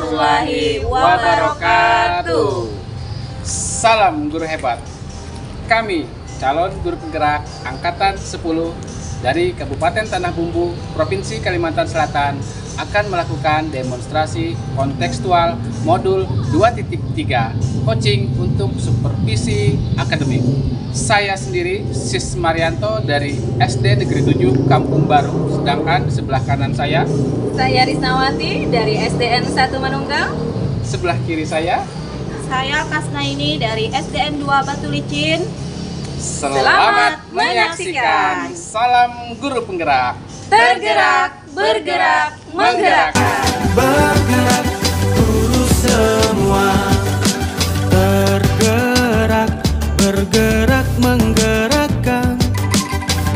warahmatullahi wabarakatuh. Salam guru hebat. Kami calon guru penggerak angkatan 10 dari Kabupaten Tanah Bumbu, Provinsi Kalimantan Selatan akan melakukan demonstrasi kontekstual modul 2.3 coaching untuk supervisi akademik. Saya sendiri Sis Marianto dari SD Negeri 7 Kampung Baru, sedangkan di sebelah kanan saya Risnawati dari SDN 1 Manunggal. Sebelah kiri saya Kasnaini dari SDN 2 Batu Licin. Selamat menyaksikan. Salam guru penggerak. Tergerak, bergerak, menggerakkan. Bergerak guru semua, tergerak, bergerak, menggerakkan.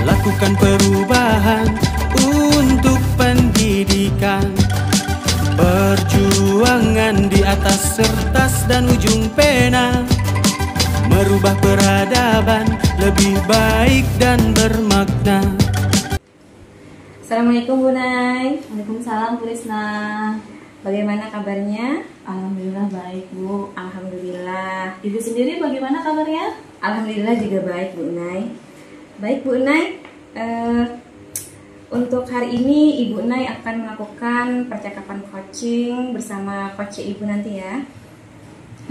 Lakukan perubahan untuk pendidikan. Perjuangan di atas kertas dan ujung pena, merubah peradaban lebih baik dan bermakna. Assalamualaikum Bu Nay. Waalaikumsalam Bu Risna. Bagaimana kabarnya? Alhamdulillah baik Bu. Alhamdulillah. Ibu sendiri bagaimana kabarnya? Alhamdulillah juga baik Bu Nay. Baik Bu Nay, untuk hari ini Ibu Nay akan melakukan percakapan coaching bersama coach Ibu nanti ya.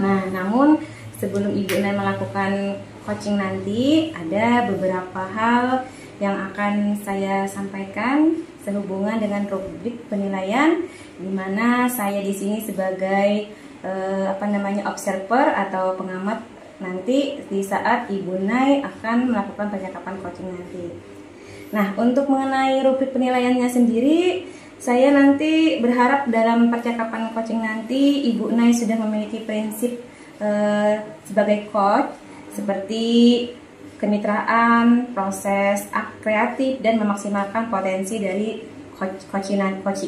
Nah, namun sebelum Ibu Nay melakukan coaching nanti, ada beberapa hal yang akan saya sampaikan sehubungan dengan rubrik penilaian, di mana saya di sini sebagai observer atau pengamat nanti di saat Ibu Nay akan melakukan percakapan coaching nanti. Nah, untuk mengenai rubrik penilaiannya sendiri, saya nanti berharap dalam percakapan coaching nanti Ibu Nay sudah memiliki prinsip sebagai coach seperti kemitraan, proses kreatif, dan memaksimalkan potensi dari coach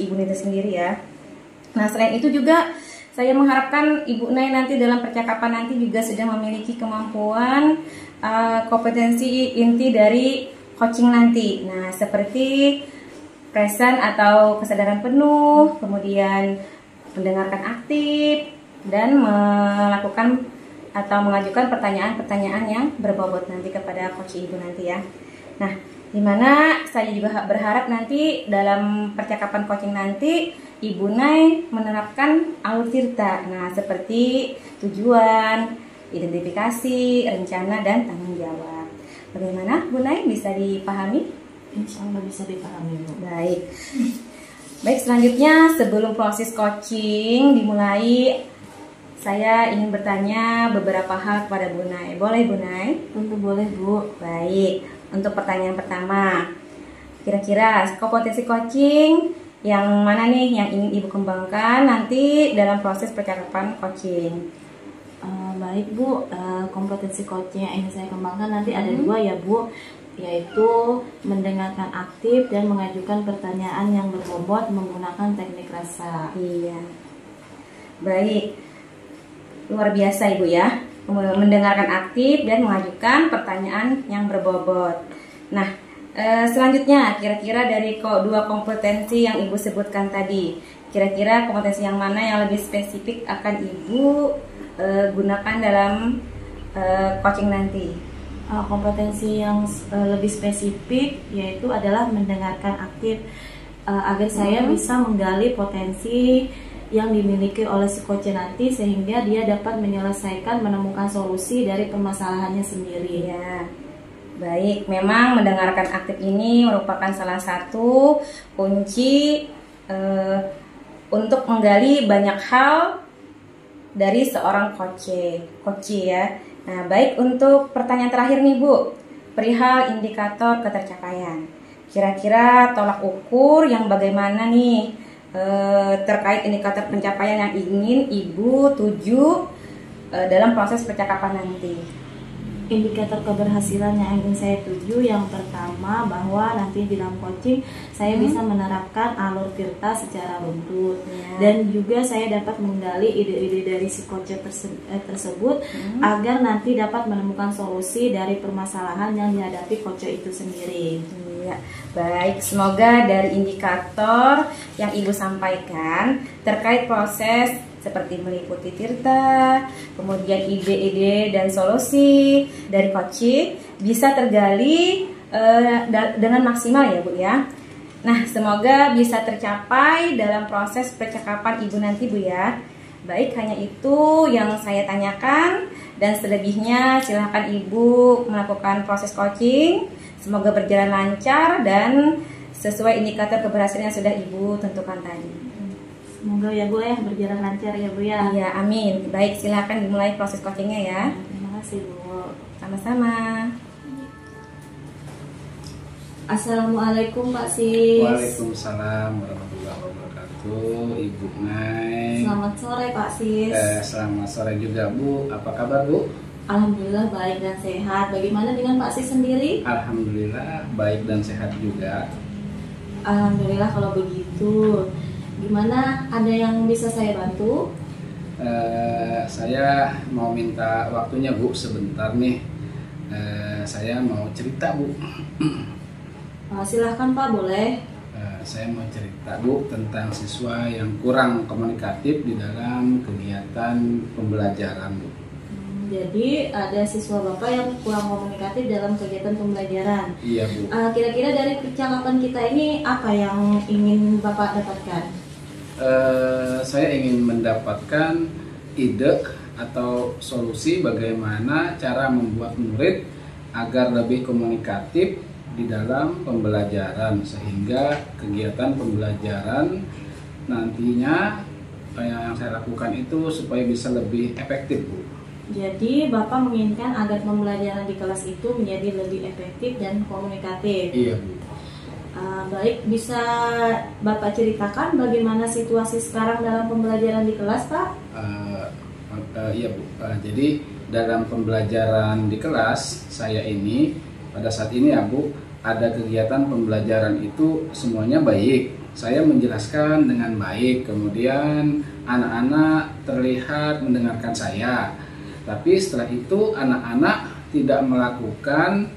Ibu Nay itu sendiri ya. Nah, selain itu juga saya mengharapkan Ibu Nay nanti dalam percakapan nanti juga sudah memiliki kemampuan kompetensi inti dari coaching nanti. Nah, seperti present atau kesadaran penuh, kemudian mendengarkan aktif, dan melakukan atau mengajukan pertanyaan-pertanyaan yang berbobot nanti kepada coach Ibu nanti ya. Nah, dimana saya juga berharap nanti dalam percakapan coaching nanti Ibu Nay menerapkan alur tirta. Nah, seperti tujuan, identifikasi, rencana, dan tanggung jawab. Bagaimana Bu Nay, bisa dipahami? Insya Allah bisa dipahami Bu. Baik. Baik, selanjutnya sebelum proses coaching dimulai, saya ingin bertanya beberapa hal kepada Bu Nay. Boleh Bu Nay? Tentu boleh Bu. Baik, untuk pertanyaan pertama, kira-kira kompetensi coaching yang mana nih yang ingin Ibu kembangkan nanti dalam proses percakapan coaching? Baik Bu, kompetensi coaching yang ingin saya kembangkan nanti ada dua ya Bu, yaitu mendengarkan aktif dan mengajukan pertanyaan yang berbobot menggunakan teknik rasa. Iya. Baik. Luar biasa Ibu ya, mendengarkan aktif dan mengajukan pertanyaan yang berbobot. Nah, selanjutnya kira-kira dari dua kompetensi yang Ibu sebutkan tadi, kira-kira kompetensi yang mana yang lebih spesifik akan Ibu gunakan dalam coaching nanti? Kompetensi yang lebih spesifik yaitu adalah mendengarkan aktif, agar saya bisa menggali potensi yang dimiliki oleh si coach nanti sehingga dia dapat menyelesaikan, menemukan solusi dari permasalahannya sendiri. Ya, baik. Memang mendengarkan aktif ini merupakan salah satu kunci untuk menggali banyak hal dari seorang coach ya. Nah, baik, untuk pertanyaan terakhir nih Bu, perihal indikator ketercapaian. Kira-kira tolak ukur yang bagaimana nih terkait indikator pencapaian yang ingin Ibu tuju dalam proses percakapan nanti? Indikator keberhasilan yang ingin saya tuju, yang pertama bahwa nanti di dalam coaching saya bisa menerapkan alur tirta secara runtut, dan juga saya dapat menggali ide-ide dari si coach tersebut agar nanti dapat menemukan solusi dari permasalahan yang dihadapi coach itu sendiri. Iya. Ya, baik. Semoga dari indikator yang Ibu sampaikan terkait proses seperti meliputi tirta, kemudian ide-ide dan solusi dari coaching bisa tergali dengan maksimal ya Bu ya. Nah, semoga bisa tercapai dalam proses percakapan Ibu nanti Bu ya. Baik, hanya itu yang saya tanyakan, dan selebihnya silahkan Ibu melakukan proses coaching. Semoga berjalan lancar dan sesuai indikator keberhasilan yang sudah Ibu tentukan tadi. Semoga ya Bu ya berjalan lancar ya Bu ya. Iya, amin. Baik, silahkan dimulai proses coachingnya ya. Terima kasih Bu. Sama-sama. Assalamualaikum Pak Sis. Waalaikumsalam warahmatullahi wabarakatuh, Ibu Nay. Selamat sore Pak Sis. Selamat sore juga Bu. Apa kabar Bu? Alhamdulillah baik dan sehat. Bagaimana dengan Pak Sis sendiri? Alhamdulillah baik dan sehat juga. Alhamdulillah kalau begitu. Gimana, ada yang bisa saya bantu? Saya mau minta waktunya Bu sebentar nih. Saya mau cerita Bu. Silahkan Pak, boleh. Saya mau cerita Bu tentang siswa yang kurang komunikatif di dalam kegiatan pembelajaran Bu. Jadi ada siswa Bapak yang kurang komunikatif dalam kegiatan pembelajaran. Iya Bu. Kira-kira dari percakapan kita ini apa yang ingin Bapak dapatkan? Saya ingin mendapatkan ide atau solusi bagaimana cara membuat murid agar lebih komunikatif di dalam pembelajaran, sehingga kegiatan pembelajaran nantinya yang saya lakukan itu supaya bisa lebih efektif Bu. Jadi Bapak menginginkan agar pembelajaran di kelas itu menjadi lebih efektif dan komunikatif. Iya Bu. Baik, bisa Bapak ceritakan bagaimana situasi sekarang dalam pembelajaran di kelas Pak? Iya Bu. Jadi dalam pembelajaran di kelas saya ini pada saat ini ya Bu, ada kegiatan pembelajaran itu semuanya baik. Saya menjelaskan dengan baik, kemudian anak-anak terlihat mendengarkan saya. Tapi setelah itu anak-anak tidak melakukan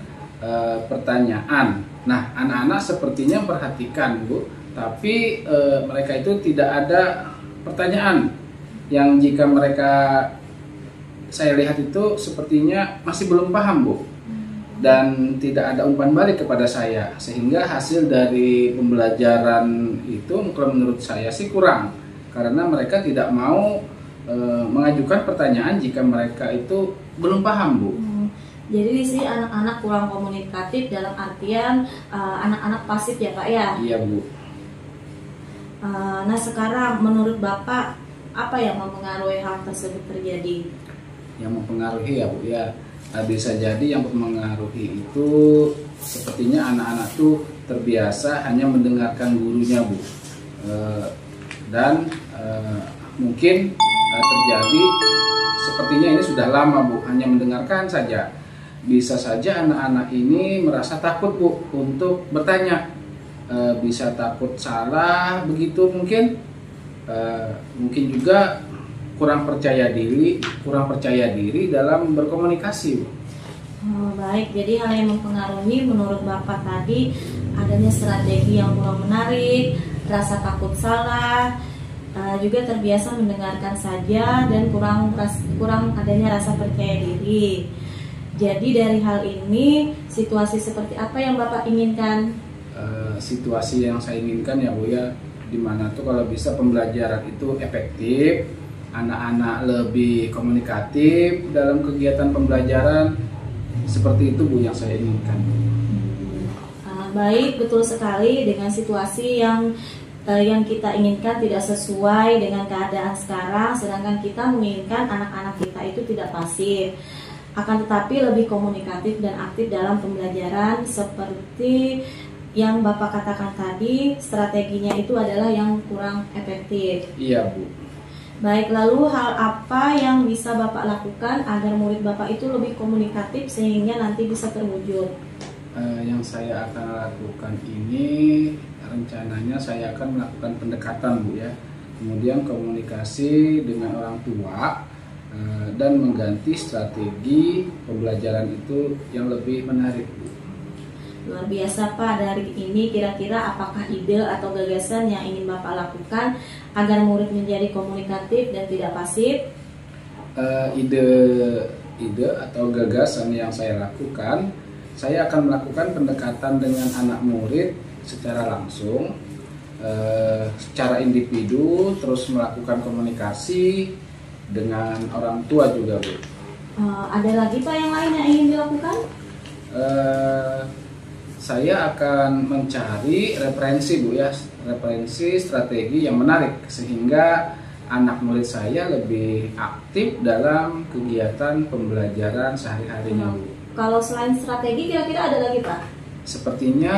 pertanyaan. Nah, anak-anak sepertinya perhatikan Bu, tapi mereka itu tidak ada pertanyaan. Yang jika mereka saya lihat itu sepertinya masih belum paham Bu, dan tidak ada umpan balik kepada saya, sehingga hasil dari pembelajaran itu kalau menurut saya sih kurang, karena mereka tidak mau mengajukan pertanyaan jika mereka itu belum paham Bu. Jadi di sini anak-anak kurang komunikatif dalam artian anak-anak pasif ya Pak ya? Iya Bu. Nah sekarang menurut Bapak apa yang mempengaruhi hal tersebut terjadi? Yang mempengaruhi ya Bu ya, bisa jadi yang mempengaruhi itu sepertinya anak-anak tuh terbiasa hanya mendengarkan gurunya Bu, dan mungkin terjadi sepertinya ini sudah lama Bu, hanya mendengarkan saja. Bisa saja anak-anak ini merasa takut Bu untuk bertanya, bisa takut salah begitu mungkin, mungkin juga kurang percaya diri dalam berkomunikasi Bu. Baik, jadi hal yang mempengaruhi menurut Bapak tadi adanya strategi yang kurang menarik, rasa takut salah, juga terbiasa mendengarkan saja, dan kurang adanya rasa percaya diri. Jadi dari hal ini situasi seperti apa yang Bapak inginkan? Situasi yang saya inginkan ya Bu ya, dimana tuh kalau bisa pembelajaran itu efektif, anak-anak lebih komunikatif dalam kegiatan pembelajaran, seperti itu Bu yang saya inginkan. Baik, betul sekali, dengan situasi yang kita inginkan tidak sesuai dengan keadaan sekarang, sedangkan kita menginginkan anak-anak kita itu tidak pasif, akan tetapi lebih komunikatif dan aktif dalam pembelajaran. Seperti yang Bapak katakan tadi, strateginya itu adalah yang kurang efektif. Iya Bu. Baik, lalu hal apa yang bisa Bapak lakukan agar murid Bapak itu lebih komunikatif sehingga nanti bisa terwujud? Yang saya akan lakukan ini rencananya saya akan melakukan pendekatan Bu ya, kemudian komunikasi dengan orang tua, dan mengganti strategi pembelajaran itu yang lebih menarik Bu. Luar biasa Pak, dari ini kira-kira apakah ide atau gagasan yang ingin Bapak lakukan agar murid menjadi komunikatif dan tidak pasif? Ide atau gagasan yang saya lakukan, saya akan melakukan pendekatan dengan anak murid secara langsung, secara individu, terus melakukan komunikasi dengan orang tua juga, Bu. Ada lagi Pak yang lain yang ingin dilakukan? Saya akan mencari referensi, Bu, ya, referensi strategi yang menarik sehingga anak murid saya lebih aktif dalam kegiatan pembelajaran sehari-harinya, Bu. Kalau selain strategi kira-kira ada lagi Pak? Sepertinya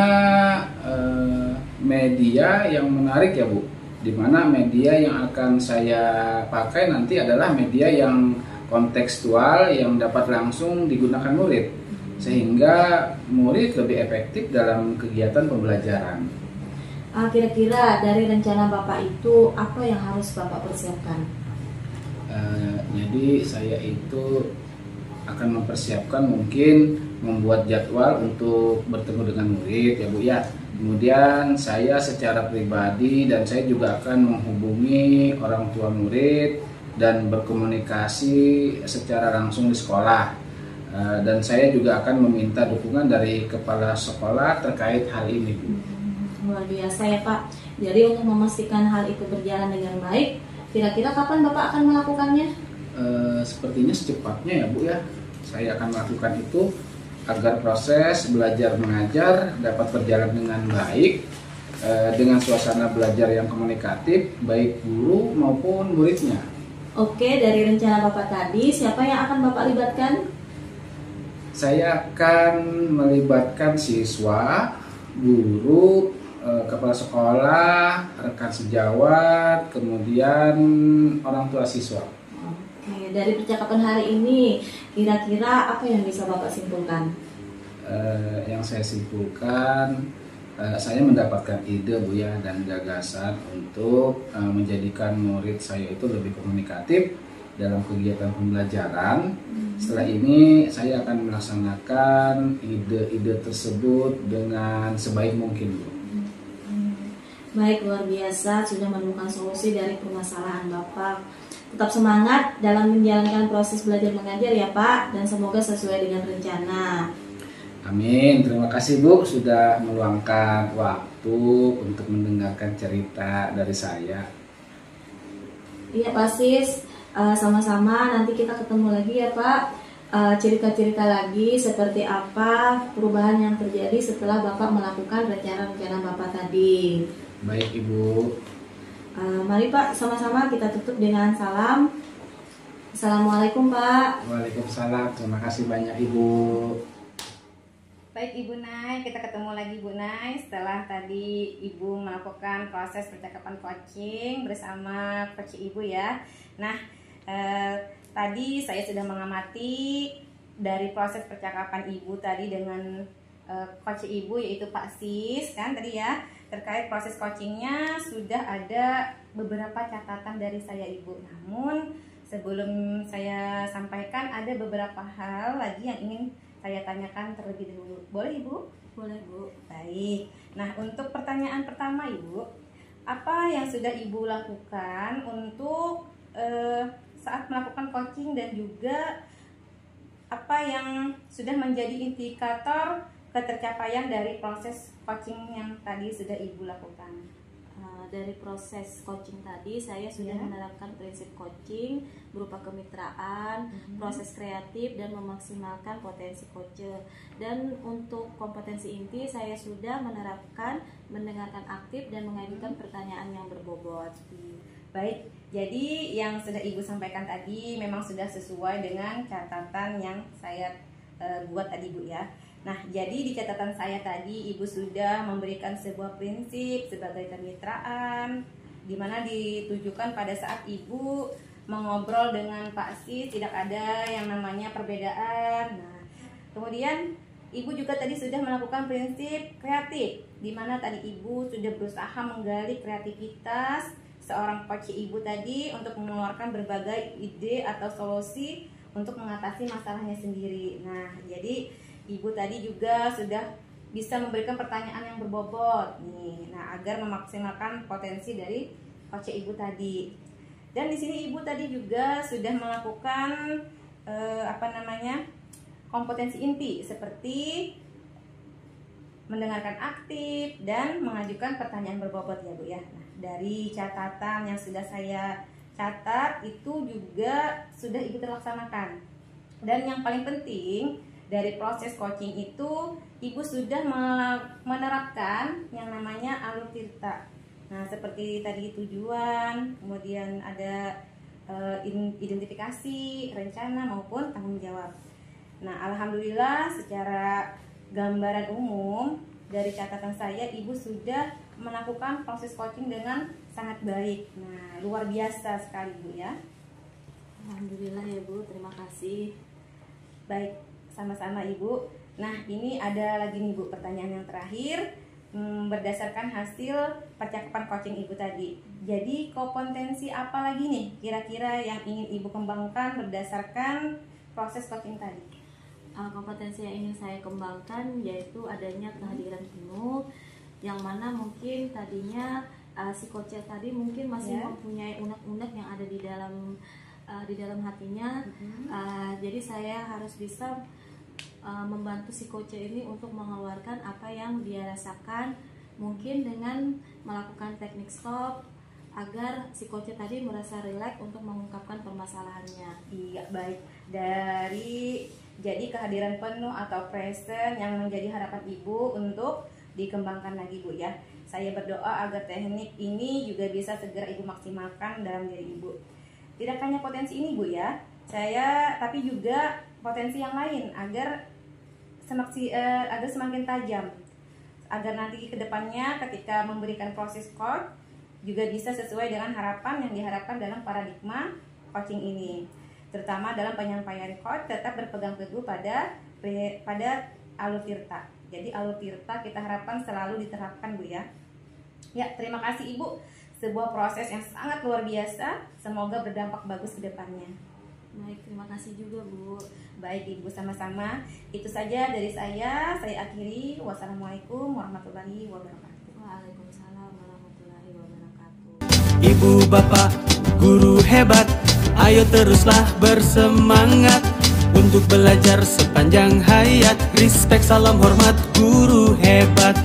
media yang menarik ya, Bu, dimana media yang akan saya pakai nanti adalah media yang kontekstual yang dapat langsung digunakan murid, sehingga murid lebih efektif dalam kegiatan pembelajaran. Kira-kira dari rencana Bapak itu apa yang harus Bapak persiapkan? Jadi saya itu akan mempersiapkan mungkin membuat jadwal untuk bertemu dengan murid ya, Bu, ya. Kemudian saya secara pribadi dan saya juga akan menghubungi orang tua murid dan berkomunikasi secara langsung di sekolah. Dan saya juga akan meminta dukungan dari kepala sekolah terkait hal ini, Bu. Luar biasa ya Pak. Jadi untuk memastikan hal itu berjalan dengan baik, kira-kira kapan Bapak akan melakukannya? Sepertinya secepatnya ya, Bu, ya. Saya akan melakukan itu agar proses belajar mengajar dapat berjalan dengan baik, dengan suasana belajar yang komunikatif baik guru maupun muridnya. Oke, dari rencana Bapak tadi, siapa yang akan Bapak libatkan? Saya akan melibatkan siswa, guru, kepala sekolah, rekan sejawat, kemudian orang tua siswa. Oke, dari percakapan hari ini, kira-kira apa yang bisa Bapak simpulkan? Yang saya simpulkan, saya mendapatkan ide, Bu, ya, dan gagasan untuk menjadikan murid saya itu lebih komunikatif dalam kegiatan pembelajaran. Setelah ini saya akan melaksanakan ide-ide tersebut dengan sebaik mungkin, Bu. Baik, luar biasa sudah menemukan solusi dari permasalahan Bapak. Tetap semangat dalam menjalankan proses belajar mengajar ya Pak, dan semoga sesuai dengan rencana. Amin. Terima kasih, Bu, sudah meluangkan waktu untuk mendengarkan cerita dari saya. Iya Pak Sis, sama-sama nanti kita ketemu lagi ya Pak. Cerita-cerita lagi seperti apa perubahan yang terjadi setelah Bapak melakukan rencana-rencana Bapak tadi. Baik, Ibu. Mari Pak, sama-sama kita tutup dengan salam. Assalamualaikum Pak. Waalaikumsalam. Terima kasih banyak, Ibu. Baik Ibu Nay, kita ketemu lagi Ibu Nay setelah tadi Ibu melakukan proses percakapan coaching bersama coach Ibu ya. Nah, tadi saya sudah mengamati dari proses percakapan Ibu tadi dengan coach Ibu yaitu Pak Sis kan tadi ya. Terkait proses coachingnya sudah ada beberapa catatan dari saya Ibu. Namun sebelum saya sampaikan ada beberapa hal lagi yang ingin saya tanyakan terlebih dahulu. Boleh Ibu? Boleh Bu. Baik. Nah, untuk pertanyaan pertama Ibu, apa yang sudah Ibu lakukan untuk saat melakukan coaching dan juga apa yang sudah menjadi indikator ketercapaian dari proses coaching yang tadi sudah Ibu lakukan? Dari proses coaching tadi saya sudah menerapkan prinsip coaching berupa kemitraan, proses kreatif dan memaksimalkan potensi coacher. Dan untuk kompetensi inti saya sudah menerapkan mendengarkan aktif dan mengajukan pertanyaan yang berbobot. Baik, jadi yang sudah Ibu sampaikan tadi memang sudah sesuai dengan catatan yang saya buat tadi Bu ya. Nah, jadi di catatan saya tadi Ibu sudah memberikan sebuah prinsip sebagai kemitraan di mana ditujukan pada saat Ibu mengobrol dengan Pak Sis tidak ada yang namanya perbedaan. Nah, kemudian Ibu juga tadi sudah melakukan prinsip kreatif di mana tadi Ibu sudah berusaha menggali kreativitas seorang coach Ibu tadi untuk mengeluarkan berbagai ide atau solusi untuk mengatasi masalahnya sendiri. Nah, jadi Ibu tadi juga sudah bisa memberikan pertanyaan yang berbobot nih. Nah, agar memaksimalkan potensi dari coach Ibu tadi. Dan di sini Ibu tadi juga sudah melakukan kompetensi inti seperti mendengarkan aktif dan mengajukan pertanyaan berbobot ya Bu ya. Nah, dari catatan yang sudah saya catat itu juga sudah Ibu terlaksanakan. Dan yang paling penting dari proses coaching itu Ibu sudah menerapkan yang namanya alur tirta. Nah, seperti tadi tujuan, kemudian ada identifikasi, rencana maupun tanggung jawab. Nah, alhamdulillah secara gambaran umum dari catatan saya, Ibu sudah melakukan proses coaching dengan sangat baik. Nah, luar biasa sekali Bu ya. Alhamdulillah ya Bu, terima kasih. Baik, sama-sama Ibu. Nah, ini ada lagi nih Bu pertanyaan yang terakhir. Berdasarkan hasil percakapan coaching Ibu tadi, jadi kompetensi apa lagi nih kira-kira yang ingin Ibu kembangkan berdasarkan proses coaching tadi? Kompetensi yang ingin saya kembangkan yaitu adanya kehadiran penuh, yang mana mungkin tadinya si coach tadi mungkin masih mempunyai unek-unek yang ada di dalam hatinya. Jadi saya harus bisa membantu si coach ini untuk mengeluarkan apa yang dia rasakan, mungkin dengan melakukan teknik stop agar si coach tadi merasa rileks untuk mengungkapkan permasalahannya. Iya, baik. Jadi kehadiran penuh atau present yang menjadi harapan Ibu untuk dikembangkan lagi Bu ya. Saya berdoa agar teknik ini juga bisa segera Ibu maksimalkan dalam diri Ibu. Tidak hanya potensi ini Bu ya, tapi juga potensi yang lain agar semakin tajam, agar nanti kedepannya ketika memberikan proses coach juga bisa sesuai dengan harapan yang diharapkan dalam paradigma coaching ini, terutama dalam penyampaian coach tetap berpegang teguh pada alur tirta. Jadi alur tirta kita harapkan selalu diterapkan Bu ya. Ya, terima kasih Ibu, sebuah proses yang sangat luar biasa, semoga berdampak bagus ke depannya. Baik, terima kasih juga Bu. Baik Ibu, sama-sama. Itu saja dari saya akhiri. Wassalamualaikum warahmatullahi wabarakatuh. Waalaikumsalam warahmatullahi wabarakatuh. Ibu bapak guru hebat, ayo teruslah bersemangat untuk belajar sepanjang hayat. Respect, salam hormat guru hebat.